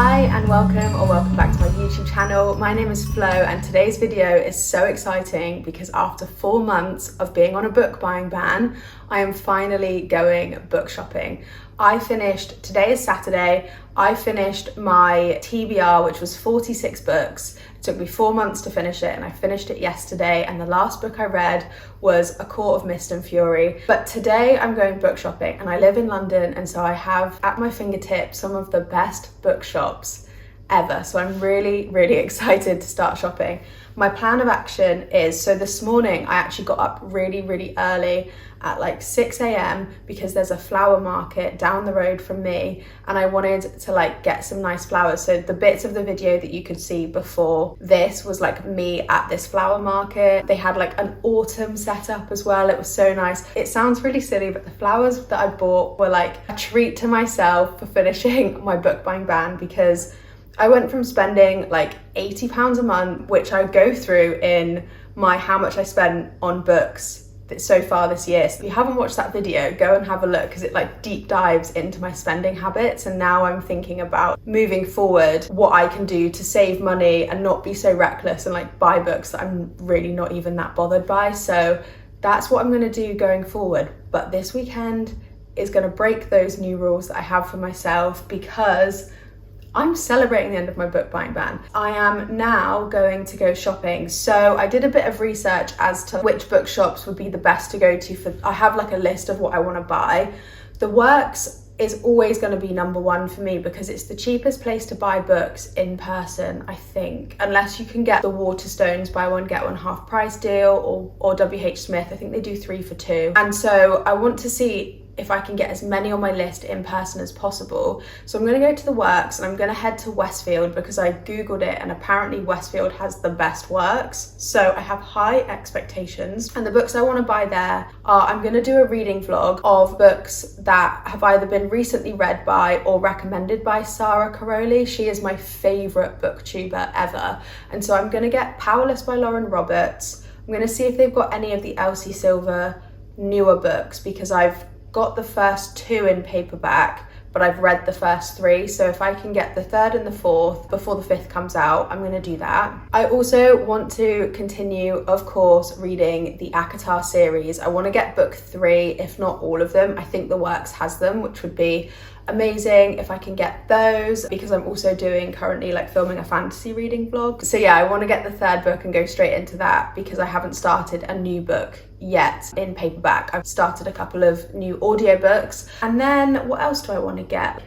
Hi and welcome back to my YouTube channel. My name is Flo and today's video is so exciting because after 4 months of being on a book buying ban, I am finally going book shopping. Today is Saturday, I finished my TBR, which was 46 books. It took me 4 months to finish it and I finished it yesterday, and the last book I read was A Court of Mist and Fury. But today I'm going book shopping and I live in London, and so I have at my fingertips some of the best bookshops ever. So I'm really excited to start shopping. My plan of action is, so this morning I actually got up really early at like 6 a.m. because there's a flower market down the road from me and I wanted to like get some nice flowers. So the bits of the video that you could see before this was like me at this flower market. They had like an autumn setup as well. It was so nice. It sounds really silly, but the flowers that I bought were like a treat to myself for finishing my book buying ban, because I went from spending like £80 a month, which I go through in my how much I spent on books so far this year. So if you haven't watched that video, go and have a look, because it like deep dives into my spending habits. And now I'm thinking about moving forward what I can do to save money and not be so reckless and like buy books that I'm really not even that bothered by. So that's what I'm going to do going forward. But this weekend is going to break those new rules that I have for myself, because I'm celebrating the end of my book buying ban. I am now going to go shopping. So I did a bit of research as to which bookshops would be the best to go to. I have like a list of what I want to buy. The Works is always going to be number one for me because it's the cheapest place to buy books in person, I think, unless you can get the Waterstones buy one get one half price deal, or WHSmith. I think they do 3 for 2. And so I want to see if I can get as many on my list in person as possible. So I'm going to go to the Works and I'm going to head to Westfield because I googled it and apparently Westfield has the best Works. So I have high expectations, and the books I want to buy there are, I'm going to do a reading vlog of books that have either been recently read by or recommended by Sarah Caroli. She is my favourite booktuber ever. And so I'm going to get Powerless by Lauren Roberts. I'm going to see if they've got any of the Elsie Silver newer books, because I've got the first 2 in paperback, but I've read the first 3. So if I can get the 3rd and the 4th before the 5th comes out, I'm going to do that. I also want to continue, of course, reading the ACOTAR series. I want to get book 3, if not all of them. I think the Works has them, which would be amazing if I can get those, because I'm also currently like filming a fantasy reading vlog. So yeah, I want to get the 3rd book and go straight into that, because I haven't started a new book yet in paperback. I've started a couple of new audiobooks. And then what else do I want to get?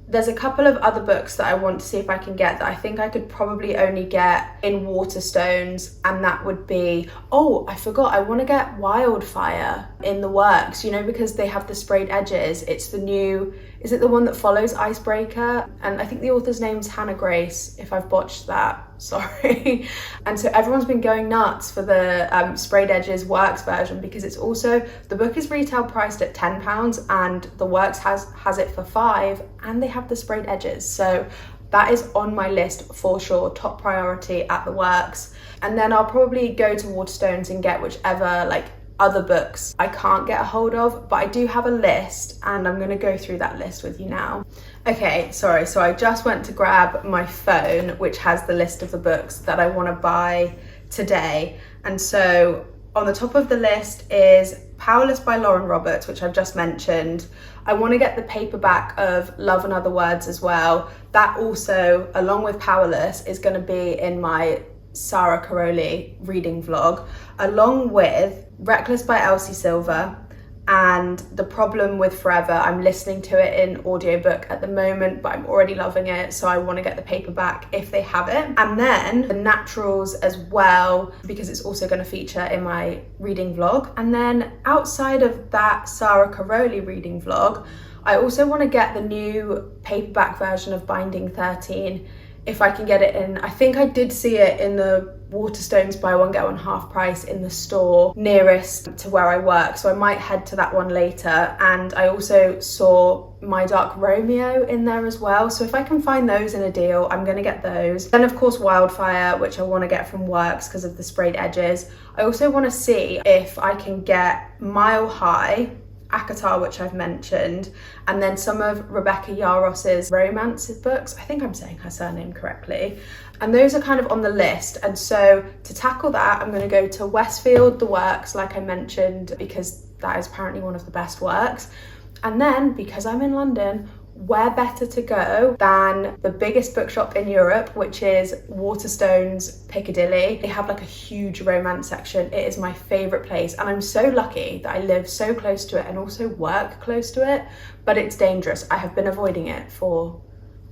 There's a couple of other books that I want to see if I can get that I think I could probably only get in Waterstones, and that would be, oh, I forgot, I want to get Wildfire in the Works, you know, because they have the sprayed edges. It's the new, is it the one that follows Icebreaker? And I think the author's name's Hannah Grace, if I've botched that, sorry. And so everyone's been going nuts for the sprayed edges Works version, because it's also, the book is retail priced at £10 and the Works has it for 5, and they have the sprayed edges. So that is on my list for sure, top priority at the Works. And then I'll probably go to Waterstones and get whichever like other books I can't get a hold of, but I do have a list and I'm going to go through that list with you now. Okay, sorry, so I just went to grab my phone, which has the list of the books that I want to buy today. And so on the top of the list is Powerless by Lauren Roberts, which I've just mentioned. I want to get the paperback of Love and Other Words as well. That also, along with Powerless, is going to be in my Sarah Caroli reading vlog, along with Reckless by Elsie Silver and The Problem with Forever. I'm listening to it in audiobook at the moment, but I'm already loving it, so I want to get the paperback if they have it. And then The Naturals as well, because it's also going to feature in my reading vlog. And then outside of that Sarah Caroli reading vlog, I also want to get the new paperback version of Binding 13 if I can get it in. I think I did see it in the Waterstones buy one get one half price in the store nearest to where I work, so I might head to that one later. And I also saw My Dark Romeo in there as well, so if I can find those in a deal, I'm going to get those. Then of course Wildfire, which I want to get from Works because of the sprayed edges. I also want to see if I can get Mile High Akatar, which I've mentioned, and then some of Rebecca Yaros's romance books. I think I'm saying her surname correctly. And those are kind of on the list. And so to tackle that, I'm going to go to Westfield, The Works, like I mentioned, because that is apparently one of the best works. And then, because I'm in London, where better to go than the biggest bookshop in Europe, which is Waterstones Piccadilly. They have like a huge romance section. It is my favorite place, and I'm so lucky that I live so close to it and also work close to it, but it's dangerous. I have been avoiding it for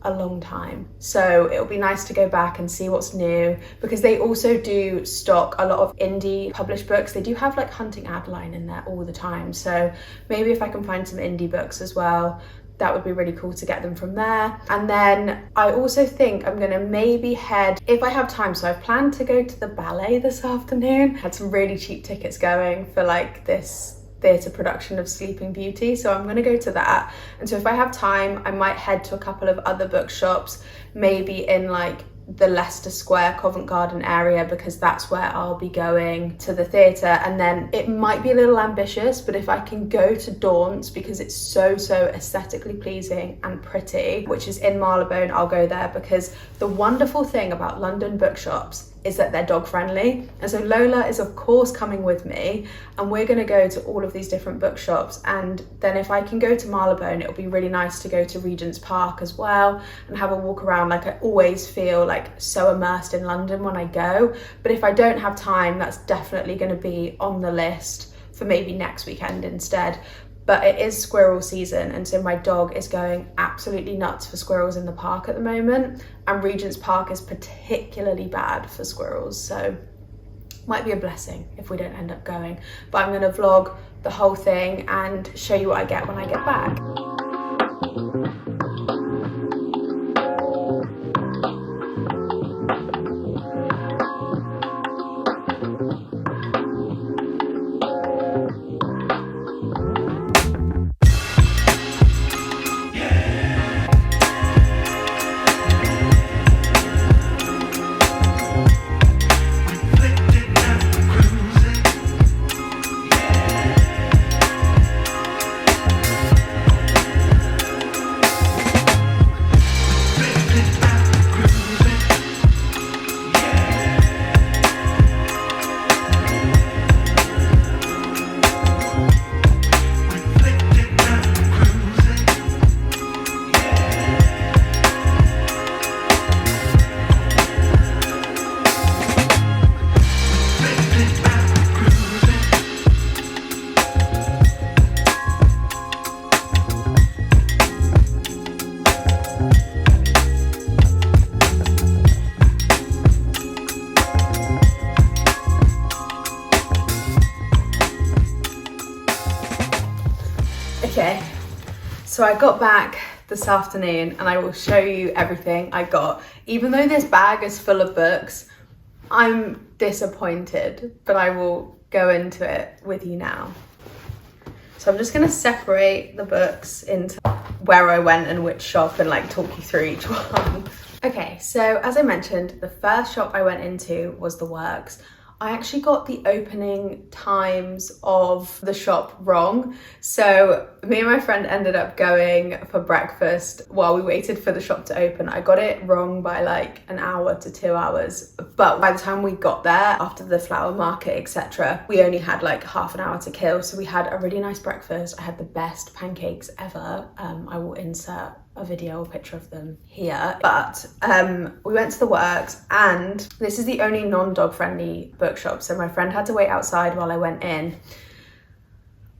a long time, so it'll be nice to go back and see what's new, because they also do stock a lot of indie published books. They do have like Hunting Adeline in there all the time, so maybe if I can find some indie books as well, that would be really cool to get them from there. And then I also think I'm gonna maybe head, if I have time, so I've planned to go to the ballet this afternoon. Had some really cheap tickets going for like this theatre production of Sleeping Beauty, so I'm gonna go to that. And so if I have time, I might head to a couple of other bookshops, maybe in like the Leicester Square, Covent Garden area, because that's where I'll be going to the theatre. And then it might be a little ambitious, but if I can go to Daunt's, because it's so aesthetically pleasing and pretty, which is in Marylebone, I'll go there, because the wonderful thing about London bookshops is that they're dog friendly. And so Lola is of course coming with me, and we're gonna go to all of these different bookshops. And then if I can go to Marylebone, it'll be really nice to go to Regent's Park as well and have a walk around. Like, I always feel like so immersed in London when I go, but if I don't have time, that's definitely gonna be on the list for maybe next weekend instead. But it is squirrel season, and so my dog is going absolutely nuts for squirrels in the park at the moment, and Regent's Park is particularly bad for squirrels, so might be a blessing if we don't end up going. But I'm going to vlog the whole thing and show you what I get when I get back. Okay, so I got back this afternoon and I will show you everything I got. Even though this bag is full of books, I'm disappointed, but I will go into it with you now. So I'm just gonna separate the books into where I went and which shop and like talk you through each one. Okay, so as I mentioned, the first shop I went into was The Works. I actually got the opening times of the shop wrong. So me and my friend ended up going for breakfast while we waited for the shop to open. I got it wrong by like an hour to 2 hours. But by the time we got there, after the flower market, etc., we only had like half an hour to kill. So we had a really nice breakfast. I had the best pancakes ever. I will insert a video or picture of them here, but we went to The Works, and this is the only non-dog friendly bookshop, so my friend had to wait outside while I went in.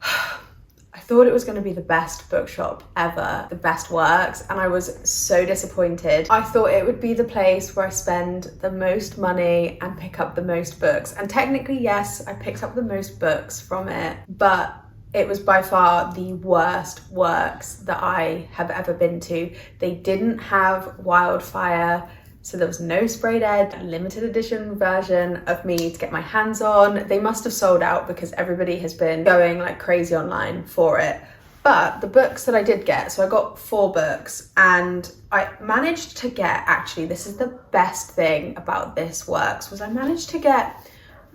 I thought it was going to be the best bookshop ever, the best Works, and I was so disappointed. I thought it would be the place where I spend the most money and pick up the most books, and technically yes, I picked up the most books from it, but it was by far the worst Works that I have ever been to. They didn't have Wildfire, so there was no sprayed edge, a limited edition version of me to get my hands on. They must have sold out because everybody has been going like crazy online for it. But the books that I did get, so I got 4 books, and I managed to get, actually this is the best thing about this Works, was I managed to get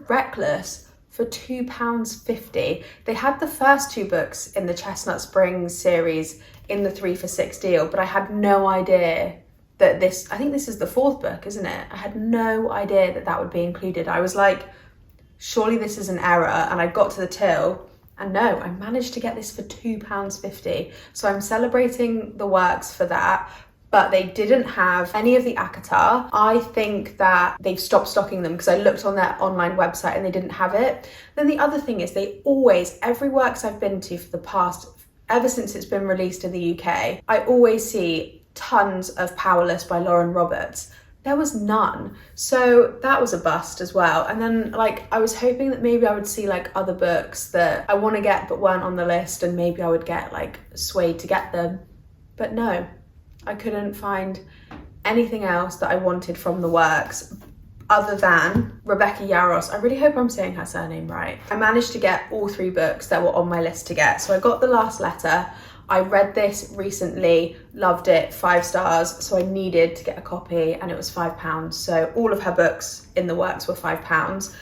Reckless for £2.50. They had the first 2 books in the Chestnut Springs series in the 3 for £6 deal, but I had no idea that this, I think this is the 4th book, isn't it? I had no idea that that would be included. I was like, surely this is an error, and I got to the till, and no, I managed to get this for £2.50. So I'm celebrating the works for that, but they didn't have any of the ACOTAR. I think that they've stopped stocking them because I looked on their online website and they didn't have it. Then the other thing is they always, every works I've been to for the past, ever since it's been released in the UK, I always see tons of Powerless by Lauren Roberts. There was none. So that was a bust as well. And then like, I was hoping that maybe I would see like other books that I want to get but weren't on the list, and maybe I would get like swayed to get them. But no, I couldn't find anything else that I wanted from the works other than Rebecca Yarros. I really hope I'm saying her surname right. I managed to get all 3 books that were on my list to get. So I got The Last Letter. I read this recently, loved it, 5 stars, so I needed to get a copy, and it was £5. So all of her books in the works were £5.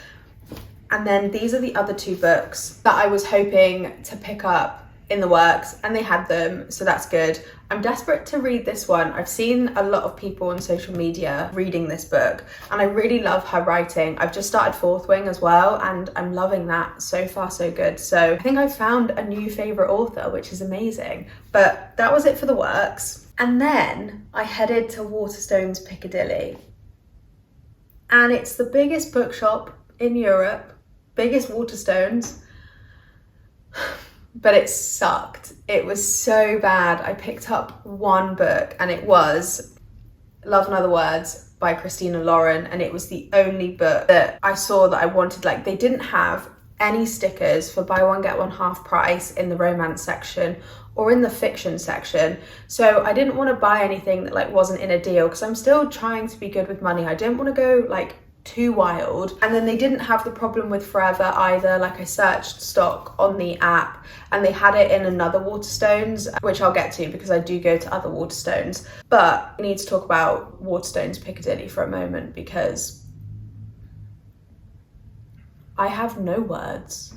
And then these are the other 2 books that I was hoping to pick up in the works, and they had them, so that's good. I'm desperate to read this one. I've seen a lot of people on social media reading this book, and I really love her writing. I've just started Fourth Wing as well, and I'm loving that. So far, so good. So I think I've found a new favourite author, which is amazing. But that was it for the works. And then I headed to Waterstones Piccadilly. And it's the biggest bookshop in Europe, biggest Waterstones. But it sucked. It was so bad. I picked up 1 book, and it was Love and Other Words by Christina Lauren, and it was the only book that I saw that I wanted. Like, they didn't have any stickers for buy one get one half price in the romance section or in the fiction section, so I didn't want to buy anything that like wasn't in a deal, because I'm still trying to be good with money. I didn't want to go like too wild. And then they didn't have the problem with Forever either. Like, I searched stock on the app and they had it in another Waterstones, which I'll get to because I do go to other Waterstones. But I need to talk about Waterstones Piccadilly for a moment, because I have no words.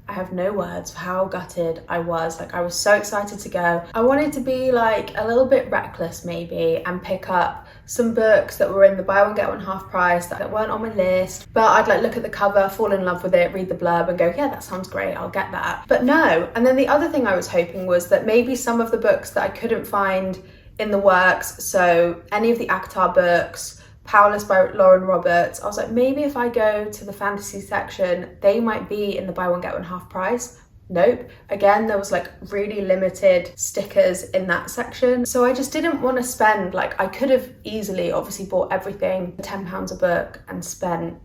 I have no words for how gutted I was. Like, I was so excited to go. I wanted to be like a little bit reckless maybe and pick up some books that were in the buy one get one half price that weren't on my list, but I'd like look at the cover, fall in love with it, read the blurb and go, yeah, that sounds great, I'll get that. But no. And then the other thing I was hoping was that maybe some of the books that I couldn't find in the works, so any of the ACOTAR books, Powerless by Lauren Roberts, I was like, maybe if I go to the fantasy section, they might be in the buy one get one half price. Nope. Again, there was like really limited stickers in that section. So I just didn't want to spend, like, I could have easily obviously bought everything for £10 a book and spent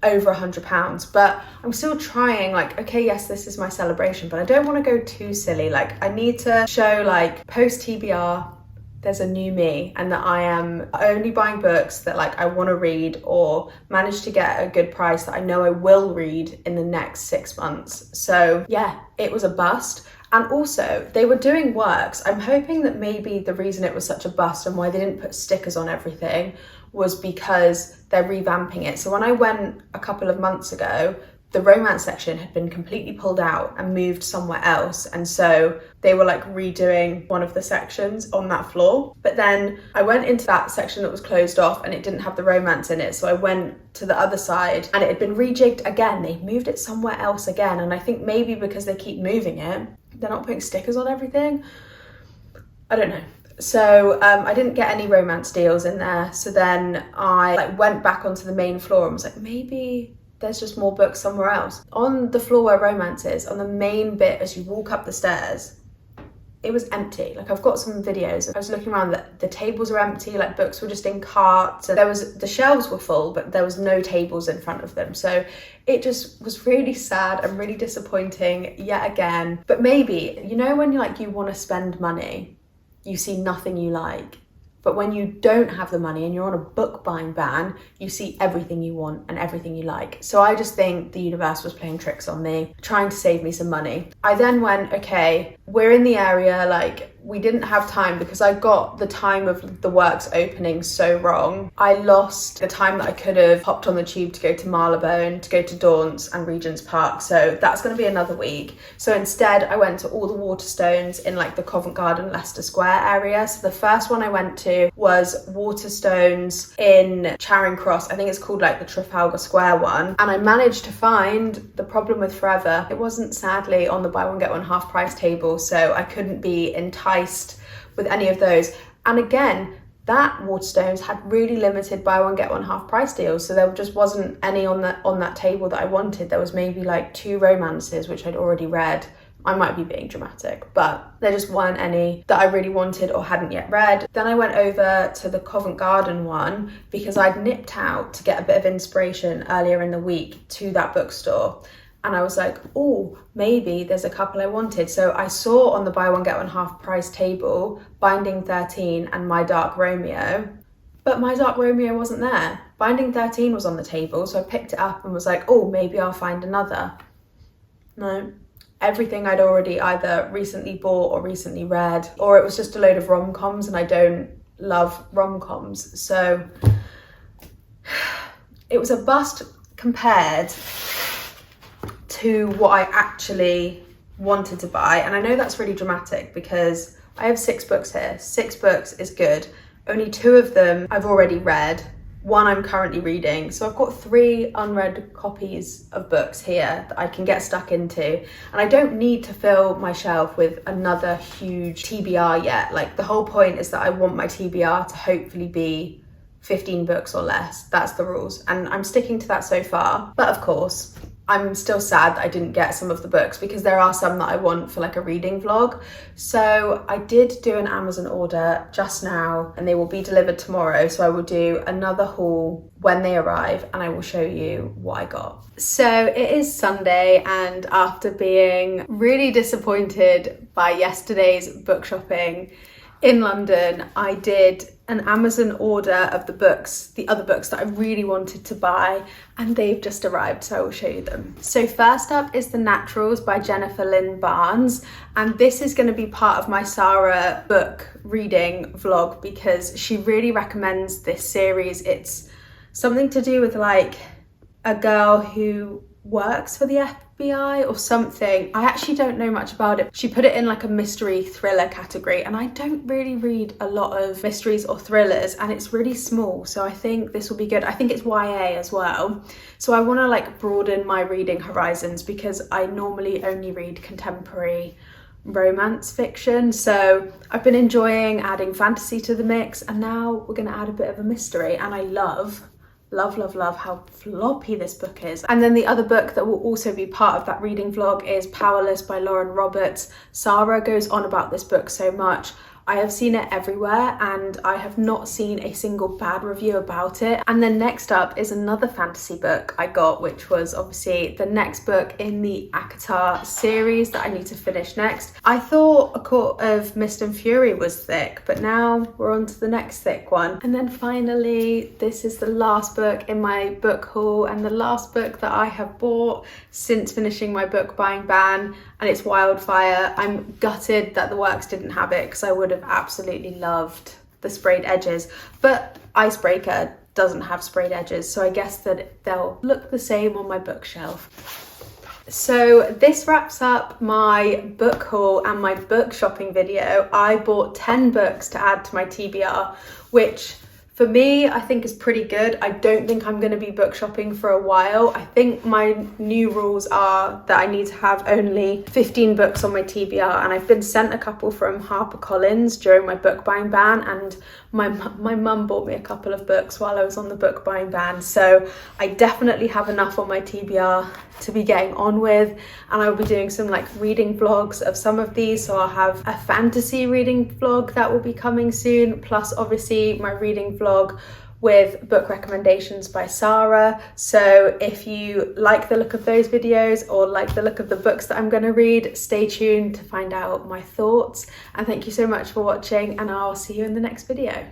over £100, but I'm still trying, like, okay, yes, this is my celebration, but I don't want to go too silly. Like, I need to show like post TBR, there's a new me, and that I am only buying books that like I want to read or manage to get a good price that I know I will read in the next 6 months. So yeah, it was a bust. And also they were doing works. I'm hoping that maybe the reason it was such a bust and why they didn't put stickers on everything was because they're revamping it. So when I went a couple of months ago, the romance section had been completely pulled out and moved somewhere else. And so they were like redoing one of the sections on that floor. But then I went into that section that was closed off and it didn't have the romance in it. So I went to the other side and it had been rejigged again. They moved it somewhere else again. And I think maybe because they keep moving it, they're not putting stickers on everything. I don't know. So I didn't get any romance deals in there. So then I like went back onto the main floor and was like, maybe there's just more books somewhere else. On the floor where romance is, on the main bit as you walk up the stairs, it was empty. Like, I've got some videos. I was looking around, the tables were empty, like books were just in carts. And the shelves were full, but there was no tables in front of them. So it just was really sad and really disappointing yet again. But maybe, you know, when you want to spend money, you see nothing you like. But when you don't have the money and you're on a book buying ban, you see everything you want and everything you like. So I just think the universe was playing tricks on me, trying to save me some money. I then went, okay, we're in the area, like we didn't have time because I got the time of the works opening so wrong. I lost the time that I could have hopped on the tube to go to Marylebone, to go to Daunt's and Regent's Park. So that's going to be another week. So instead I went to all the Waterstones in like the Covent Garden, Leicester Square area. So the first one I went to was Waterstones in Charing Cross. I think it's called like the Trafalgar Square one. And I managed to find The Problem with Forever. It wasn't sadly on the buy one get one half price table, so I couldn't be enticed with any of those. And again, that Waterstones had really limited buy one get one half price deals, so there just wasn't any on that table that I wanted. There was maybe like 2 romances which I'd already read. I might be being dramatic, but there just weren't any that I really wanted or hadn't yet read. Then I went over to the Covent Garden one because I'd nipped out to get a bit of inspiration earlier in the week to that bookstore. And I was like, oh, maybe there's a couple I wanted. So I saw on the buy one get one half price table, Binding 13 and My Dark Romeo. But My Dark Romeo wasn't there. Binding 13 was on the table, so I picked it up and was like, oh, maybe I'll find another. No. Everything I'd already either recently bought or recently read, or it was just a load of rom-coms, and I don't love rom-coms. So it was a bust compared to what I actually wanted to buy. And I know that's really dramatic because I have 6 books here. 6 books is good. Only 2 of them I've already read. 1 I'm currently reading. So I've got 3 unread copies of books here that I can get stuck into. And I don't need to fill my shelf with another huge TBR yet. Like, the whole point is that I want my TBR to hopefully be 15 books or less. That's the rules. And I'm sticking to that so far. But of course, I'm still sad that I didn't get some of the books because there are some that I want for like a reading vlog. So I did do an Amazon order just now and they will be delivered tomorrow. So I will do another haul when they arrive and I will show you what I got. So it is Sunday, and after being really disappointed by yesterday's book shopping in London, I did an Amazon order of the other books that I really wanted to buy, and they've just arrived, so I will show you them. So first up is The Naturals by Jennifer Lynn Barnes, and this is going to be part of my Sarah book reading vlog because she really recommends this series. It's something to do with like a girl who works for the FBI or something. I actually don't know much about it. She put it in like a mystery thriller category, and I don't really read a lot of mysteries or thrillers, and it's really small, so I think this will be good. I think it's YA as well, so I want to like broaden my reading horizons because I normally only read contemporary romance fiction. So I've been enjoying adding fantasy to the mix, and now we're going to add a bit of a mystery, and I love how floppy this book is. And then the other book that will also be part of that reading vlog is Powerless by Lauren Roberts. Sarah goes on about this book so much. I have seen it everywhere and I have not seen a single bad review about it. And then next up is another fantasy book I got, which was obviously the next book in the ACOTAR series that I need to finish next. I thought A Court of Mist and Fury was thick, but now we're on to the next thick one. And then finally, this is the last book in my book haul and the last book that I have bought since finishing my book buying ban, and it's Wildfire. I'm gutted that the works didn't have it because I would have absolutely loved the sprayed edges, but Icebreaker doesn't have sprayed edges, so I guess that they'll look the same on my bookshelf. So this wraps up my book haul and my book shopping video. I bought 10 books to add to my TBR, which for me, I think is pretty good. I don't think I'm going to be book shopping for a while. I think my new rules are that I need to have only 15 books on my TBR, and I've been sent a couple from HarperCollins during my book buying ban, and my mum bought me a couple of books while I was on the book buying ban, so I definitely have enough on my TBR to be getting on with, and I'll be doing some like reading vlogs of some of these. So I'll have a fantasy reading vlog that will be coming soon, plus obviously my reading vlog with book recommendations by Sarah. So if you like the look of those videos or like the look of the books that I'm going to read, stay tuned to find out my thoughts. And thank you so much for watching, and I'll see you in the next video.